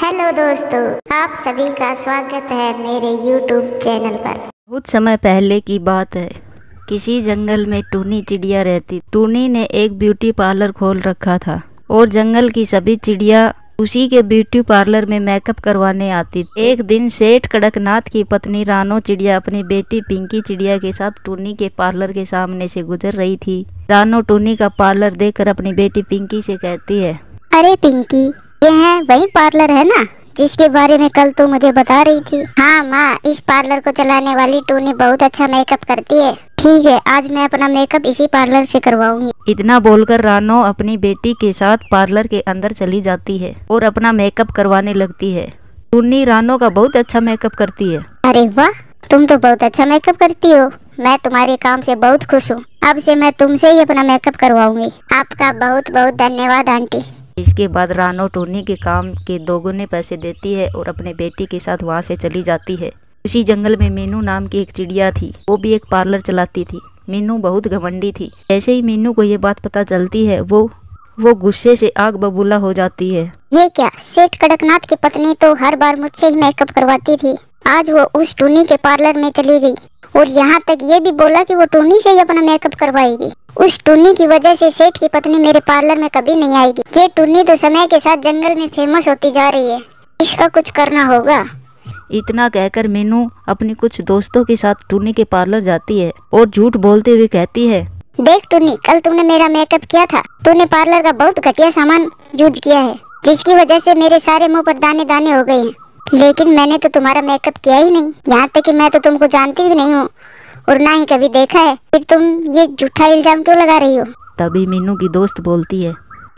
Hello दोस्तों, आप सभी का स्वागत है मेरे YouTube चैनल पर। बहुत समय पहले की बात है। किसी जंगल में टूनी चिड़िया रहती। टूनी ने एक ब्यूटी पार्लर खोल रखा था और जंगल की सभी चिड़िया उसी के ब्यूटी पार्लर में मेकअप करवाने आती। एक दिन सेठ कड़कनाथ की पत्नी रानो चिड़िया अपनी बेटी पिंकी चिड़िया के साथ टूनी के पार्लर के सामने से गुजर रही थी। रानो टूनी का पार्लर देखकर अपनी बेटी पिंकी से कहती है, अरे पिंकी, ये है वही पार्लर है ना जिसके बारे में कल तू मुझे बता रही थी। हाँ माँ, इस पार्लर को चलाने वाली टूनी बहुत अच्छा मेकअप करती है। ठीक है, आज मैं अपना मेकअप इसी पार्लर से करवाऊंगी। इतना बोलकर रानो अपनी बेटी के साथ पार्लर के अंदर चली जाती है और अपना मेकअप करवाने लगती है। टूनी रानो का बहुत अच्छा मेकअप करती है। अरे वाह, तुम तो बहुत अच्छा मेकअप करती हो। मैं तुम्हारे काम से बहुत खुश हूँ। अब से मैं तुमसे ही अपना मेकअप करवाऊंगी। आपका बहुत बहुत धन्यवाद आंटी। इसके बाद रानो टूनी के काम के दोगुने पैसे देती है और अपने बेटी के साथ वहाँ से चली जाती है। उसी जंगल में मीनू नाम की एक चिड़िया थी। वो भी एक पार्लर चलाती थी। मीनू बहुत घमंडी थी। जैसे ही मीनू को ये बात पता चलती है वो गुस्से से आग बबूला हो जाती है। ये क्या, सेठ कड़कनाथ की पत्नी तो हर बार मुझसे ही मेकअप करवाती थी। आज वो उस टूनी के पार्लर में चली गई और यहाँ तक ये भी बोला कि वो टूनी से ही अपना मेकअप करवाएगी। उस टूनी की वजह से सेठ की पत्नी मेरे पार्लर में कभी नहीं आएगी। ये टूनी तो समय के साथ जंगल में फेमस होती जा रही है। इसका कुछ करना होगा। इतना कहकर मीनू अपनी कुछ दोस्तों के साथ टूनी के पार्लर जाती है और झूठ बोलते हुए कहती है, देख टूनी, कल तुमने मेरा मेकअप किया था। तूने पार्लर का बहुत घटिया सामान यूज किया है, जिसकी वजह से मेरे सारे मुंह पर दाने दाने हो गए हैं। लेकिन मैंने तो तुम्हारा मेकअप किया ही नहीं। यहाँ तक कि मैं तो तुमको जानती भी नहीं हूँ और ना ही कभी देखा है। फिर तुम ये झूठा इल्जाम क्यों लगा रही हो? तभी मीनू की दोस्त बोलती है,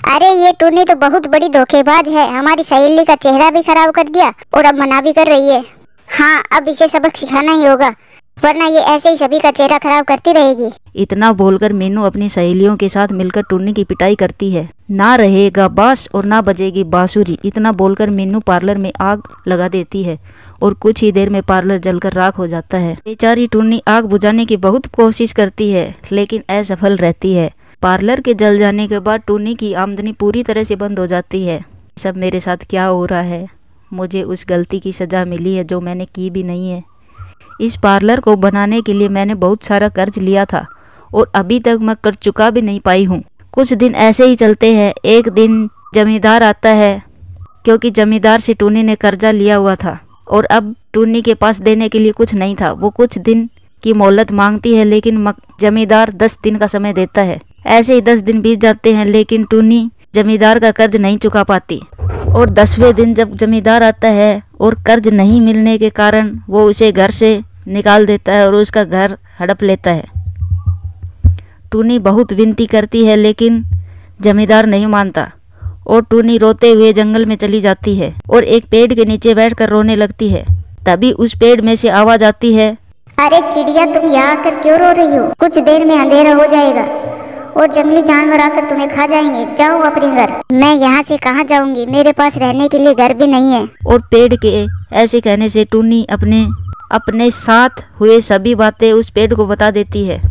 अरे ये टूनी तो बहुत बड़ी धोखेबाज है। हमारी सहेली का चेहरा भी खराब कर दिया और अब मना भी कर रही है। हाँ, अब इसे सबक सिखाना ही होगा, वरना ये ऐसे ही सभी का चेहरा खराब करती रहेगी। इतना बोलकर मीनू अपनी सहेलियों के साथ मिलकर टूनी की पिटाई करती है। ना रहेगा बांस और ना बजेगी बांसुरी। इतना बोलकर मीनू पार्लर में आग लगा देती है और कुछ ही देर में पार्लर जलकर राख हो जाता है। बेचारी टूनी आग बुझाने की बहुत कोशिश करती है लेकिन असफल रहती है। पार्लर के जल जाने के बाद टूनी की आमदनी पूरी तरह से बंद हो जाती है। सब मेरे साथ क्या हो रहा है? मुझे उस गलती की सजा मिली है जो मैंने की भी नहीं है। इस पार्लर को बनाने के लिए मैंने बहुत सारा कर्ज लिया था और अभी तक मैं कर चुका भी नहीं पाई हूँ। कुछ दिन ऐसे ही चलते हैं। एक दिन जमींदार आता है क्योंकि जमींदार से टूनी ने कर्जा लिया हुआ था और अब टूनी के पास देने के लिए कुछ नहीं था। वो कुछ दिन की मोहलत मांगती है लेकिन जमींदार 10 दिन का समय देता है। ऐसे ही 10 दिन बीत जाते हैं लेकिन टूनी जमींदार का कर्ज नहीं चुका पाती और 10वें दिन जब जमींदार आता है और कर्ज नहीं मिलने के कारण वो उसे घर से निकाल देता है और उसका घर हड़प लेता है। टूनी बहुत विनती करती है लेकिन जमींदार नहीं मानता और टूनी रोते हुए जंगल में चली जाती है और एक पेड़ के नीचे बैठकर रोने लगती है। तभी उस पेड़ में से आवाज आती है, अरे चिड़िया, तुम यहाँ आकर क्यों रो रही हो? कुछ देर में अंधेरा हो जाएगा और जंगली जानवर आकर तुम्हें खा जाएंगे। जाओ अपने घर। मैं यहाँ से कहाँ जाऊँगी? मेरे पास रहने के लिए घर भी नहीं है। और पेड़ के ऐसे कहने से टूनी अपने साथ हुए सभी बातें उस पेड़ को बता देती है।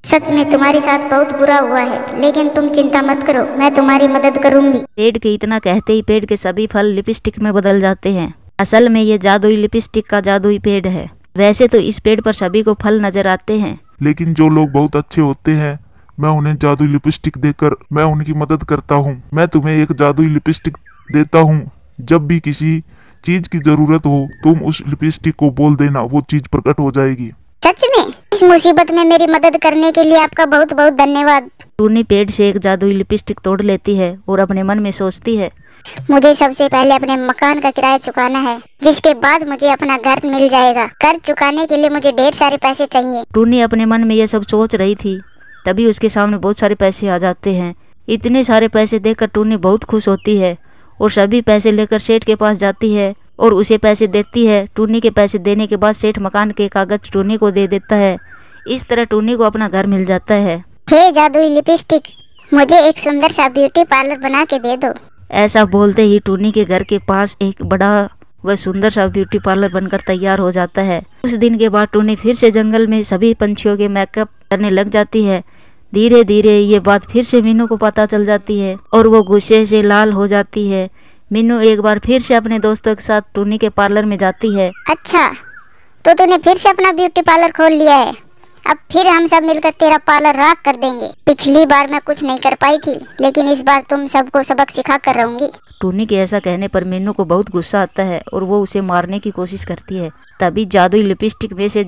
सच में तुम्हारे साथ बहुत बुरा हुआ है, लेकिन तुम चिंता मत करो, मैं तुम्हारी मदद करूंगी। पेड़ के इतना कहते ही पेड़ के सभी फल लिपस्टिक में बदल जाते हैं। असल में ये जादुई लिपस्टिक का जादुई पेड़ है। वैसे तो इस पेड़ पर सभी को फल नजर आते हैं, लेकिन जो लोग बहुत अच्छे होते हैं मैं उन्हें जादुई लिपस्टिक देकर मैं उनकी मदद करता हूँ। मैं तुम्हें एक जादुई लिपस्टिक देता हूँ। जब भी किसी चीज की जरूरत हो तुम उस लिपस्टिक को बोल देना, वो चीज प्रकट हो जाएगी। सच में? इस मुसीबत में मेरी मदद करने के लिए आपका बहुत बहुत धन्यवाद। टूनी पेड़ से एक जादुई लिपस्टिक तोड़ लेती है और अपने मन में सोचती है, मुझे सबसे पहले अपने मकान का किराया चुकाना है, जिसके बाद मुझे अपना घर मिल जाएगा। कर्ज चुकाने के लिए मुझे ढेर सारे पैसे चाहिए। टूनी अपने मन में ये सब सोच रही थी, तभी उसके सामने बहुत सारे पैसे आ जाते हैं। इतने सारे पैसे देखकर टूनी बहुत खुश होती है और सभी पैसे लेकर सेठ के पास जाती है और उसे पैसे देती है। टूनी के पैसे देने के बाद सेठ मकान के कागज टूनी को दे देता है। इस तरह टूनी को अपना घर मिल जाता है। हे जादुई लिपस्टिक, मुझे एक सुंदर सा ब्यूटी पार्लर बना के दे दो। ऐसा बोलते ही टूनी के घर के पास एक बड़ा व सुंदर सा ब्यूटी पार्लर बनकर तैयार हो जाता है। उस दिन के बाद टूनी फिर से जंगल में सभी पंछियों के मेकअप करने लग जाती है। धीरे धीरे ये बात फिर से मीनू को पता चल जाती है और वो गुस्से से लाल हो जाती है। मीनू एक बार फिर से अपने दोस्तों के साथ टूनी के पार्लर में जाती है। अच्छा, तो तूने फिर से अपना ब्यूटी पार्लर खोल लिया है। अब फिर हम सब मिलकर तेरा पार्लर राख कर देंगे। पिछली बार मैं कुछ नहीं कर पाई थी, लेकिन इस बार तुम सबको सबक सिखा कर रहूंगी। टूनी के ऐसा कहने पर मीनू को बहुत गुस्सा आता है और वो उसे मारने की कोशिश करती है। तभी जादुई लिपस्टिक में से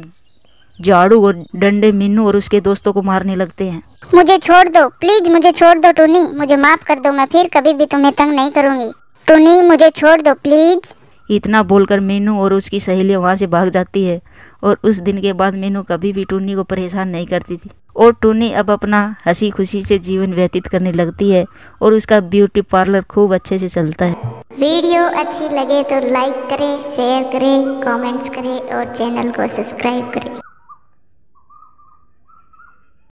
झाड़ू और डंडे मीनू और उसके दोस्तों को मारने लगते हैं। मुझे छोड़ दो प्लीज, मुझे छोड़ दो टूनी, मुझे माफ कर दो। मैं फिर कभी भी तुम्हें तंग नहीं करूंगी। टूनी मुझे छोड़ दो प्लीज। इतना बोलकर मीनू और उसकी सहेलियां वहां से भाग जाती है और उस दिन के बाद मीनू कभी भी टूनी को परेशान नहीं करती थी और टूनी अब अपना हंसी खुशी से जीवन व्यतीत करने लगती है और उसका ब्यूटी पार्लर खूब अच्छे से चलता है। वीडियो अच्छी लगे तो लाइक करें, शेयर करें, कमेंट्स करें और चैनल को सब्सक्राइब करें।